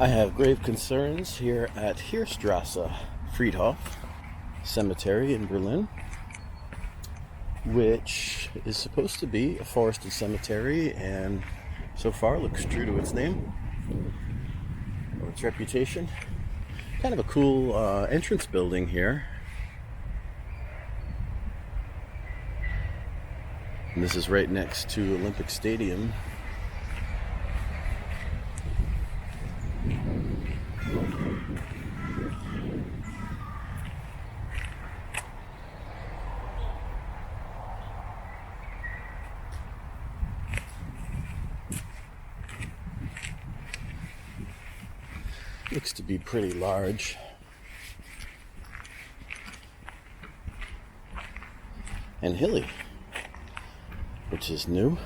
I have grave concerns here at Heerstraße, Friedhof Cemetery in Berlin, which is supposed to be a forested cemetery and so far looks true to its name or its reputation. Kind of a cool entrance building here. And this is right next to Olympic Stadium. Looks to be pretty large. And hilly, which is new.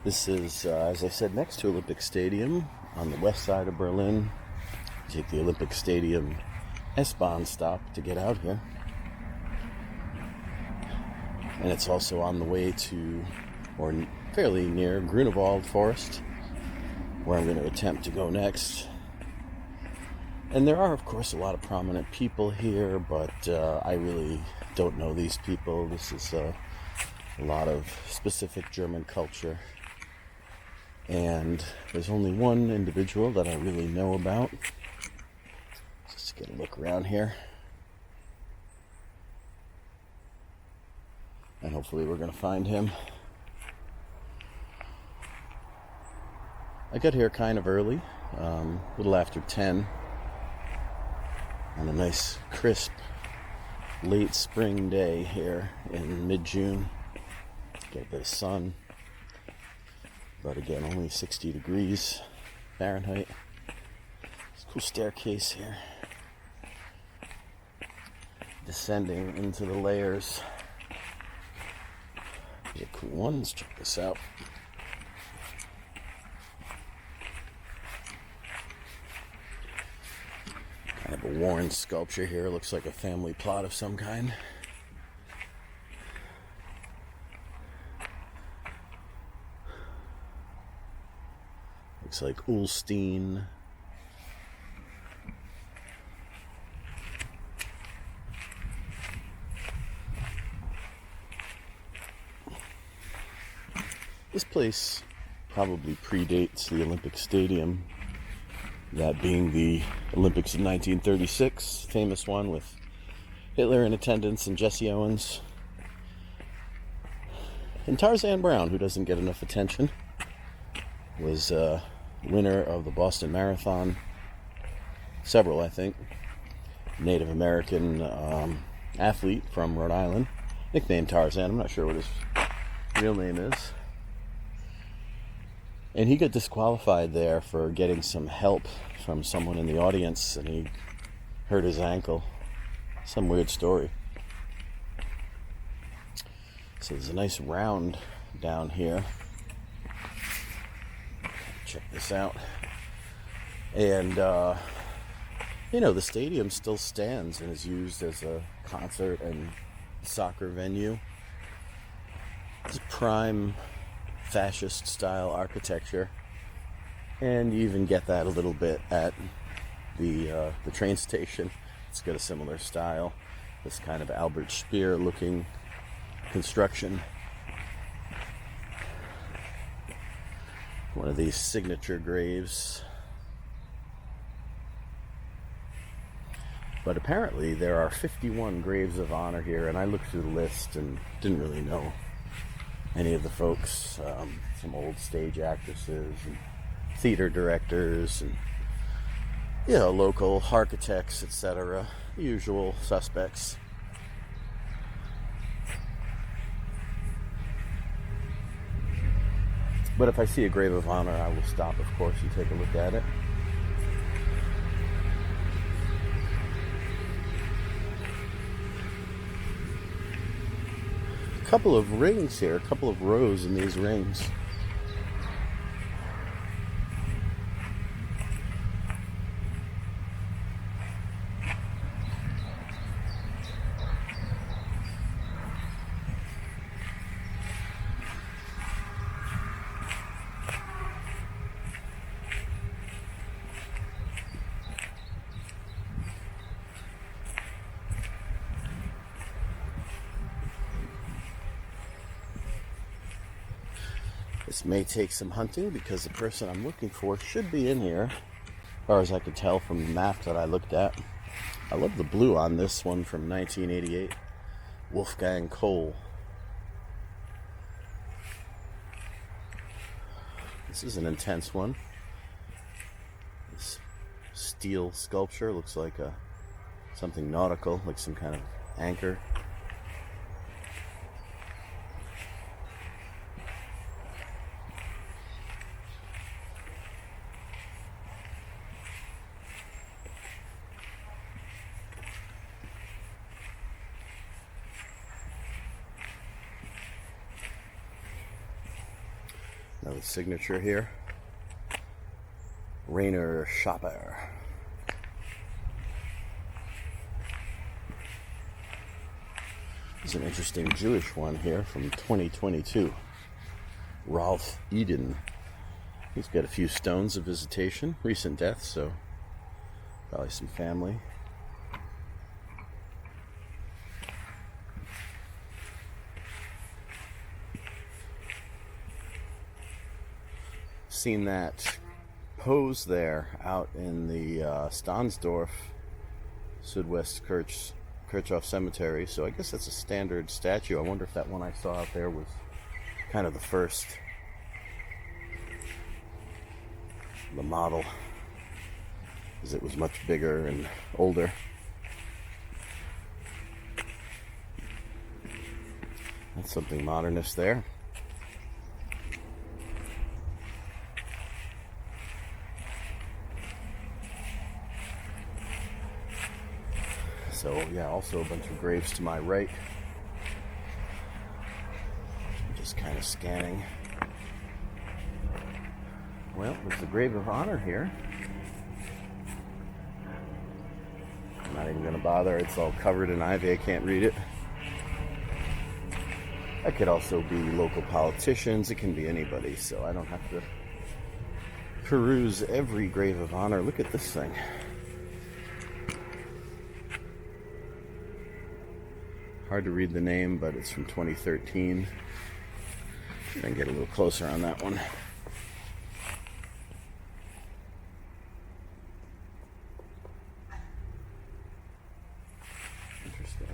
This is, as I said, next to Olympic Stadium on the west side of Berlin. You take the Olympic Stadium S-Bahn stop to get out here. And it's also on the way to, or fairly near, Grunewald Forst, where I'm going to attempt to go next. And there are, of course, a lot of prominent people here, but I really don't know these people. This is a lot of specific German culture. And there's only one individual that I really know about. Just get a look around here. And hopefully we're going to find him. I got here kind of early, a little after 10. On a nice, crisp, late spring day here in mid-June. Get a bit of sun. But again, only 60 degrees Fahrenheit. There's a cool staircase here. Descending into the layers. There's a cool one. Let's check this out. Kind of a worn sculpture here. Looks like a family plot of some kind. Looks like Ulstein. This place probably predates the Olympic Stadium. That being the Olympics of 1936, famous one with Hitler in attendance and Jesse Owens. And Tarzan Brown, who doesn't get enough attention, was winner of the Boston Marathon. Several, I think. Native American athlete from Rhode Island. Nicknamed Tarzan. I'm not sure what his real name is. And he got disqualified there for getting some help from someone in the audience, and he hurt his ankle. Some weird story. So there's a nice round down here. Check this out. And, the stadium still stands and is used as a concert and soccer venue. It's prime fascist style architecture, and you even get that a little bit at the train station. It's got a similar style, this kind of Albert Speer looking construction. One of these signature graves. But apparently there are 51 graves of honor here, and I looked through the list and didn't really know any of the folks, some old stage actresses and theater directors and, local architects, etc. The usual suspects. But if I see a grave of honor, I will stop, of course, and take a look at it. A couple of rings here, a couple of rows in these rings. This may take some hunting because the person I'm looking for should be in here, as far as I could tell from the map that I looked at. I love the blue on this one from 1988, Wolfgang Kohl. This is an intense one. This steel sculpture looks like something nautical, like some kind of anchor. Another signature here. Rainer Schapper. There's an interesting Jewish one here from 2022. Ralph Eden. He's got a few stones of visitation. Recent death, so probably some family. Seen that pose there out in the Stahnsdorf Südwest Kirchhof Cemetery, so I guess that's a standard statue. I wonder if that one I saw out there was kind of the first, the model, because it was much bigger and older. That's something modernist there. So yeah, also a bunch of graves to my right. Just kind of scanning. Well, there's the grave of honor here. I'm not even going to bother. It's all covered in ivy. I can't read it. That could also be local politicians. It can be anybody, so I don't have to peruse every grave of honor. Look at this thing. Hard to read the name, but it's from 2013. Try and get a little closer on that one. Interesting.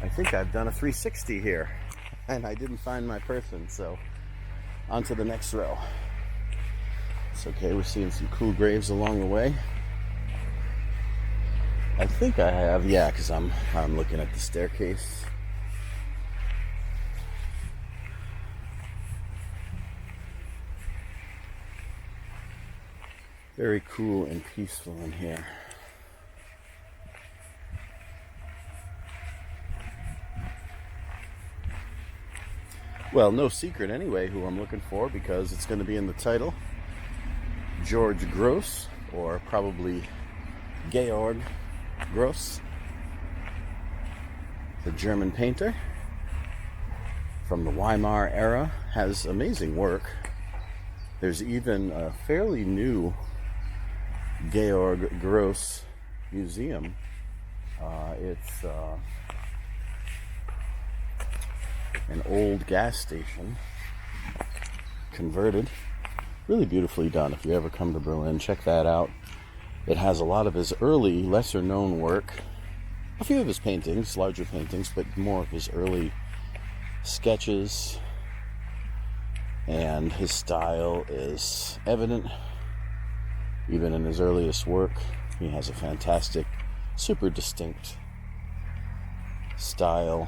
I think I've done a 360 here, and I didn't find my person, so on to the next row. It's okay, we're seeing some cool graves along the way. I think I have, yeah, because I'm looking at the staircase. Very cool and peaceful in here. Well, no secret anyway who I'm looking for, because it's going to be in the title. George Grosz, or probably Georg Grosz, the German painter from the Weimar era, has amazing work. There's even a fairly new Georg Grosz museum. It's an old gas station, converted. Really beautifully done. If you ever come to Berlin, check that out. It has a lot of his early, lesser known work. A few of his paintings, larger paintings, but more of his early sketches. And his style is evident, even in his earliest work. He has a fantastic, super distinct style.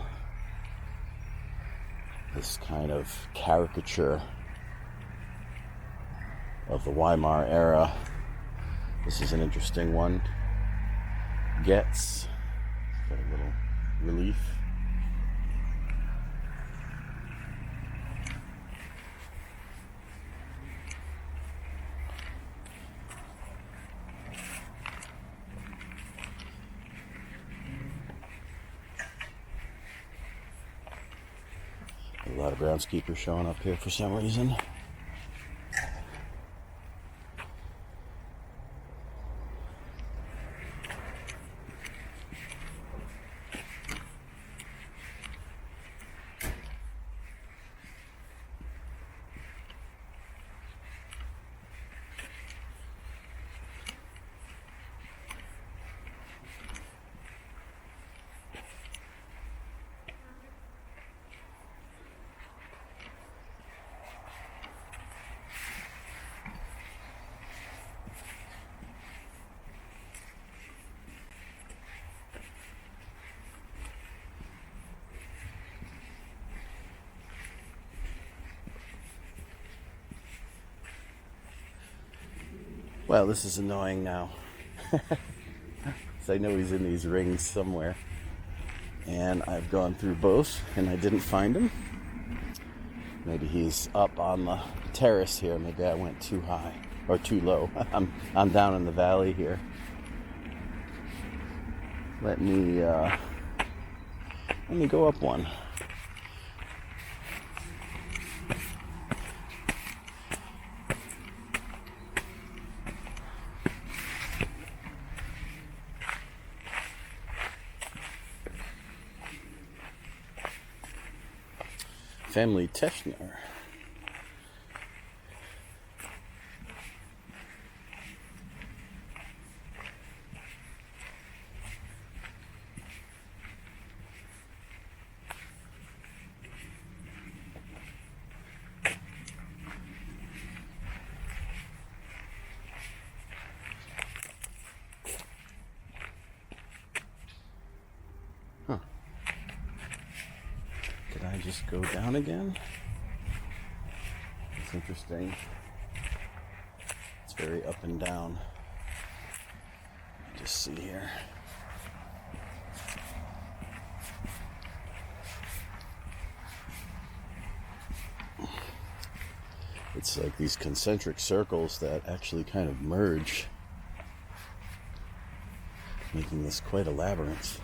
This kind of caricature of the Weimar era. This is an interesting one. Getz, got a little relief. A lot of groundskeepers showing up here for some reason. Well, this is annoying now. So I know he's in these rings somewhere. And I've gone through both and I didn't find him. Maybe he's up on the terrace here. Maybe I went too high or too low. I'm down in the valley here. Let me go up one. Family Teschner. Huh. Did I just go down again? It's interesting. It's very up and down. Just see here. It's like these concentric circles that actually kind of merge, making this quite a labyrinth.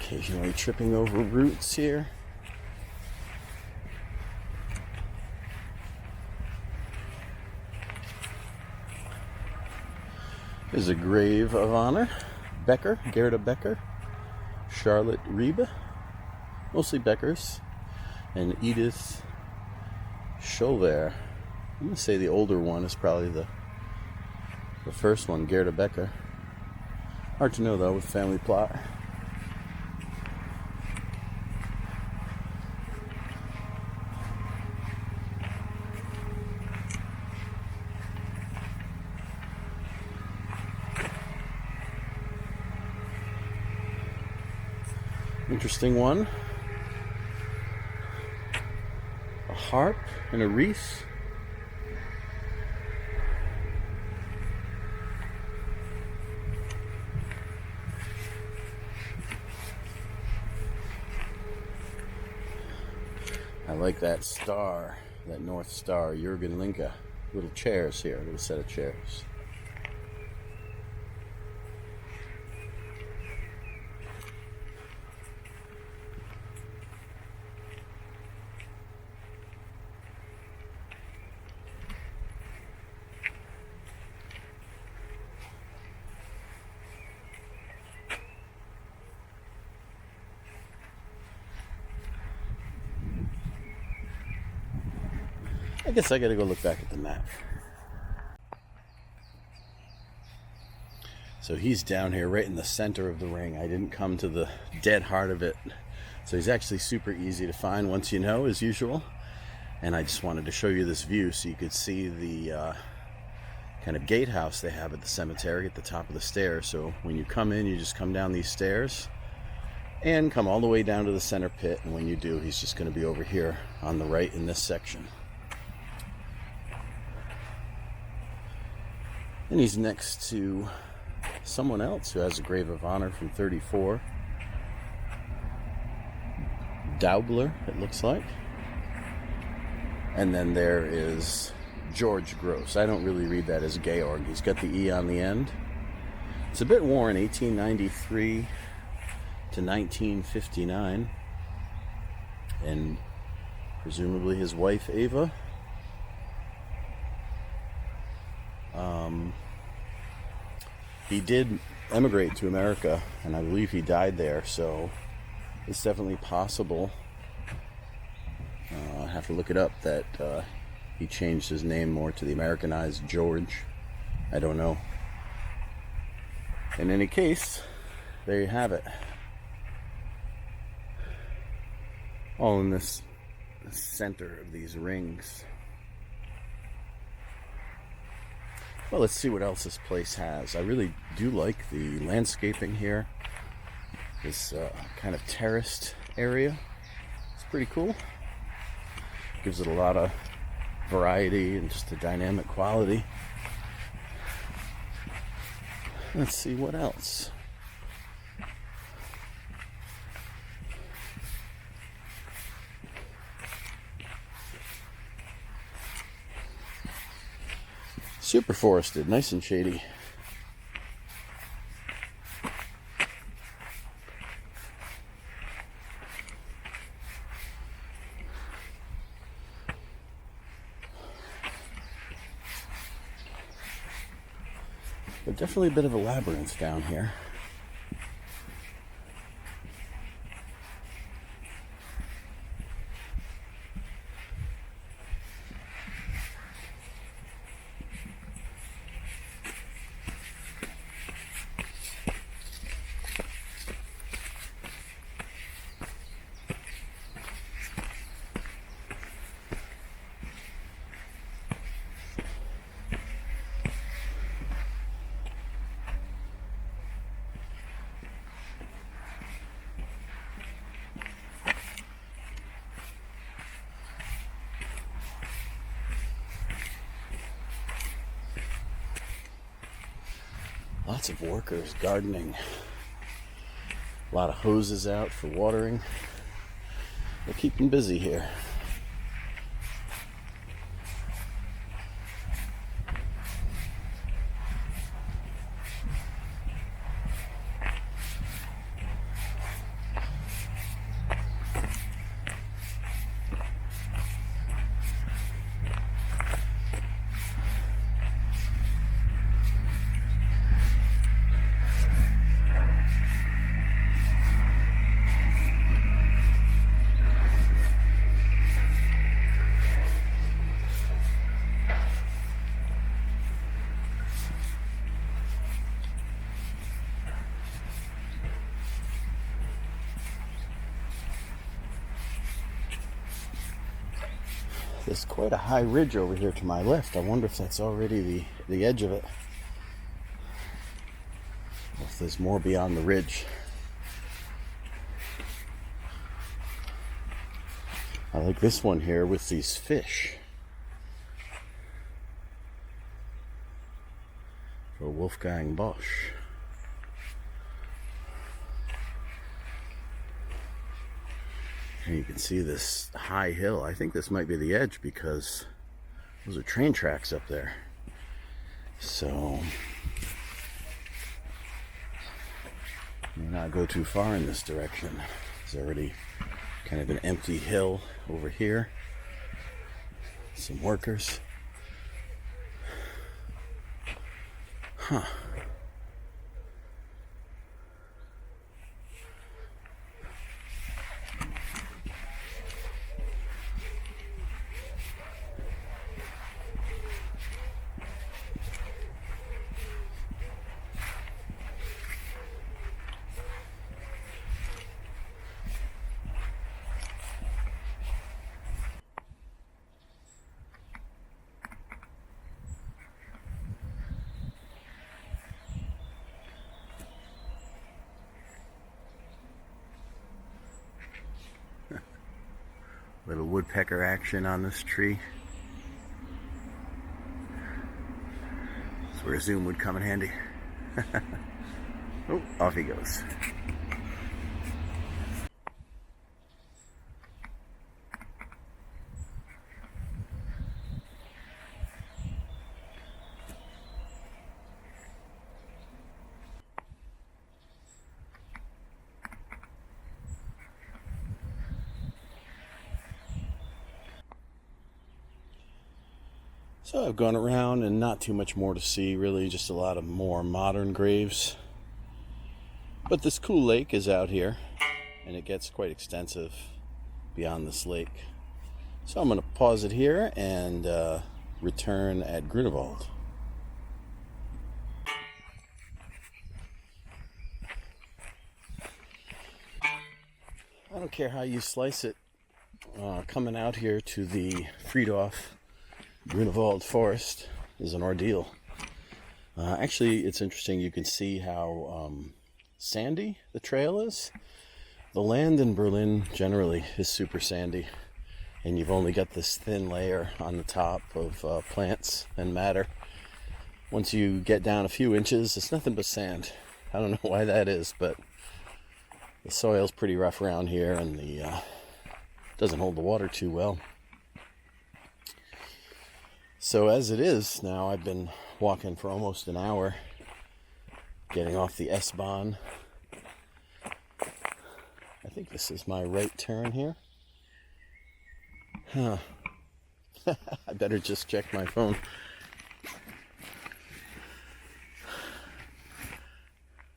Occasionally tripping over roots here. There's a grave of honor. Becker, Gerda Becker, Charlotte Riebe, mostly Beckers, and Edith Scholler. I'm going to say the older one is probably the first one, Gerda Becker. Hard to know though with family plot. Interesting one. A harp and a wreath. I like that star, that North Star, Jürgen Linke. Little chairs here, a little set of chairs. I guess I gotta go look back at the map. So he's down here right in the center of the ring. I didn't come to the dead heart of it. So he's actually super easy to find once you know, as usual. And I just wanted to show you this view so you could see the kind of gatehouse they have at the cemetery at the top of the stairs. So when you come in, you just come down these stairs and come all the way down to the center pit. And when you do, he's just going to be over here on the right in this section. And he's next to someone else who has a grave of honor from 34. Daubler, it looks like. And then there is George Grosz. I don't really read that as Georg. He's got the E on the end. It's a bit worn, 1893 to 1959. And presumably his wife, Ava. He did emigrate to America, and I believe he died there, so it's definitely possible. I have to look it up that he changed his name more to the Americanized George. I don't know. In any case, there you have it. All in this center of these rings. Well, let's see what else this place has. I really do like the landscaping here. This kind of terraced area. It's pretty cool. Gives it a lot of variety and just a dynamic quality. Let's see what else. Super forested, nice and shady. But definitely a bit of a labyrinth down here. Lots of workers gardening. A lot of hoses out for watering. They're keeping busy here. There's quite a high ridge over here to my left. I wonder if that's already the edge of it. Or if there's more beyond the ridge. I like this one here with these fish. For Wolfgang Bosch. And you can see this high hill. I think this might be the edge because those are train tracks up there. So, may not go too far in this direction. There's already kind of an empty hill over here. Some workers. Huh. Little woodpecker action on this tree. That's where a zoom would come in handy. Oh, off he goes. So I've gone around and not too much more to see, really, just a lot of more modern graves. But this cool lake is out here, and it gets quite extensive beyond this lake. So I'm going to pause it here and return at Grunewald. I don't care how you slice it. Coming out here to the Friedhof Grunewald Forst is an ordeal. Actually, it's interesting. You can see how sandy the trail is. The land in Berlin generally is super sandy, and you've only got this thin layer on the top of plants and matter. Once you get down a few inches, it's nothing but sand. I don't know why that is, but the soil's pretty rough around here, and the doesn't hold the water too well. So as it is now, I've been walking for almost an hour, getting off the S-Bahn. I think this is my right turn here. I better just check my phone.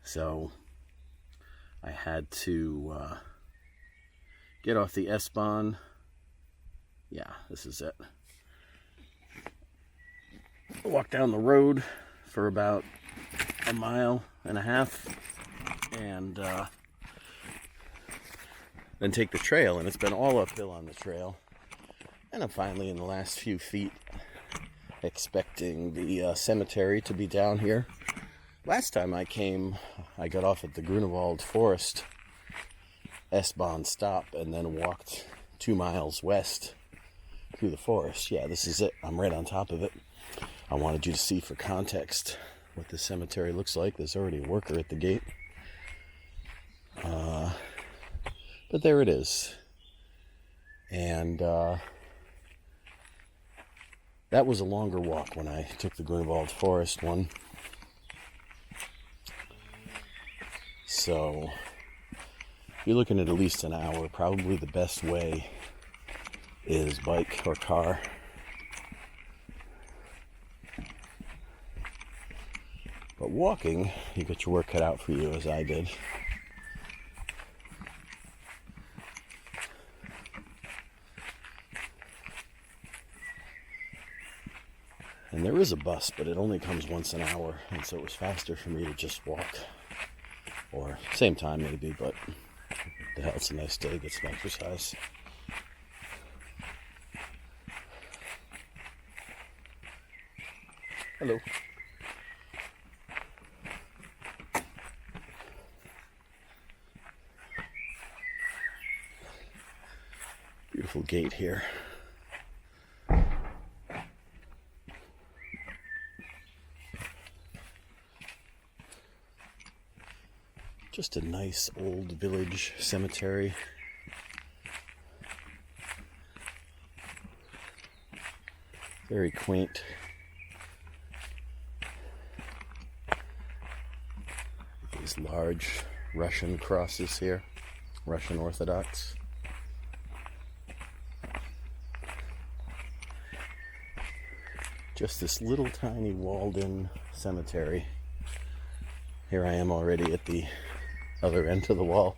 So I had to get off the S-Bahn. Yeah, this is it. Walk down the road for about a mile and a half, and then take the trail, and it's been all uphill on the trail. And I'm finally in the last few feet, expecting the cemetery to be down here. Last time I came, I got off at the Grunewald Forest S-Bahn stop and then walked 2 miles west through the forest. Yeah, this is it. I'm right on top of it. I wanted you to see for context what the cemetery looks like. There's already a worker at the gate. But there it is. And that was a longer walk when I took the Grunewald Forest one. So you're looking at least an hour. Probably the best way is bike or car. But walking, you got your work cut out for you, as I did. And there is a bus, but it only comes once an hour, and so it was faster for me to just walk. Or same time maybe, but the hell, it's a nice day, get some exercise. Hello. Beautiful gate here. Just a nice old village cemetery. Very quaint. These large Russian crosses here, Russian Orthodox. Just this little tiny walled-in cemetery. Here I am already at the other end of the wall.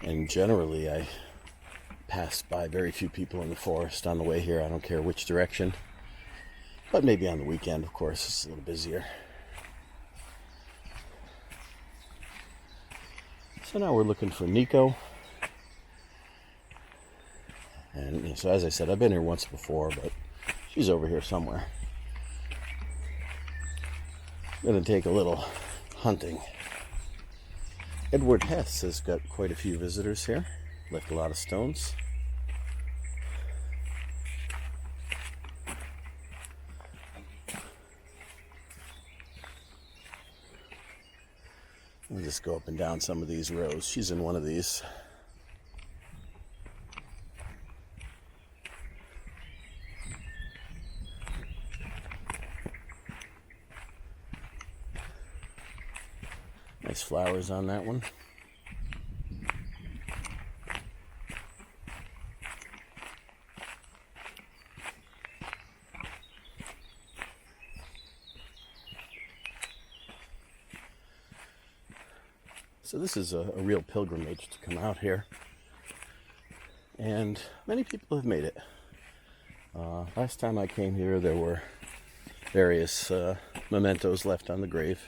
And generally I pass by very few people in the forest on the way here. I don't care which direction. But maybe on the weekend, of course, it's a little busier. So now we're looking for Nico. And so as I said, I've been here once before, but she's over here somewhere. I'm going to take a little hunting. Edward Hess has got quite a few visitors here. Left a lot of stones. We'll just go up and down some of these rows. She's in one of these. Nice flowers on that one. So this is a real pilgrimage to come out here. and many people have made it. Last time I came here, there were various mementos left on the grave.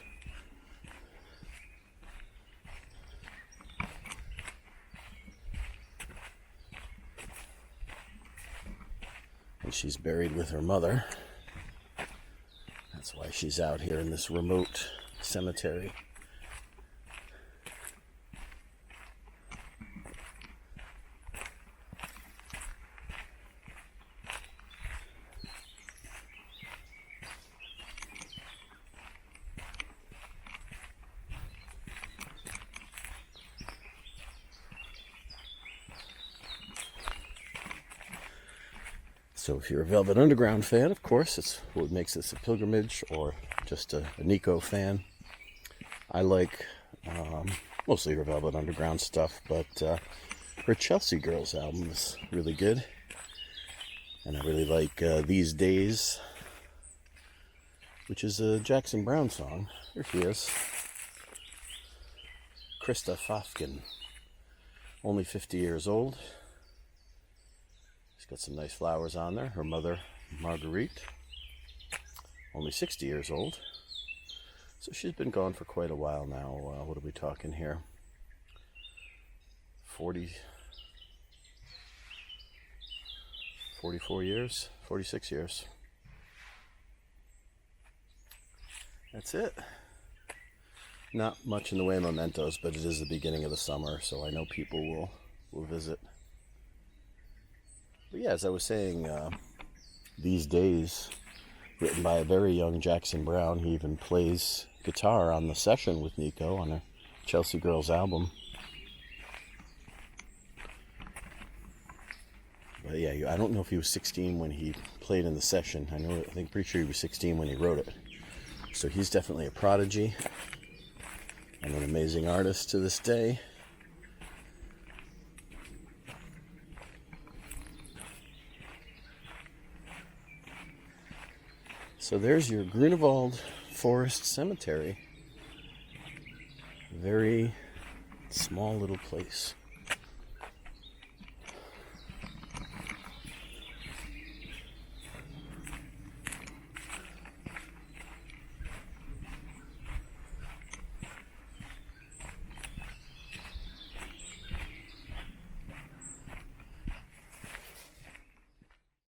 And she's buried with her mother. That's why she's out here in this remote cemetery. So if you're a Velvet Underground fan, of course, it's what makes this a pilgrimage, or just a Nico fan. I like mostly her Velvet Underground stuff, but her Chelsea Girls album is really good. And I really like These Days, which is a Jackson Browne song. Here she is. Nico Päffgen, only 50 years old. Got some nice flowers on there. Her mother, Marguerite, only 60 years old. So she's been gone for quite a while now. What are we talking here? 44 years? 46 years. That's it. Not much in the way of mementos, but it is the beginning of the summer, so I know people will visit. But yeah, as I was saying, These Days, written by a very young Jackson Browne. He even plays guitar on the session with Nico on a Chelsea Girls album. But yeah, I don't know if he was 16 when he played in the session. I think pretty sure he was 16 when he wrote it. So he's definitely a prodigy and an amazing artist to this day. So there's your Grunewald Forest Cemetery. Very small little place.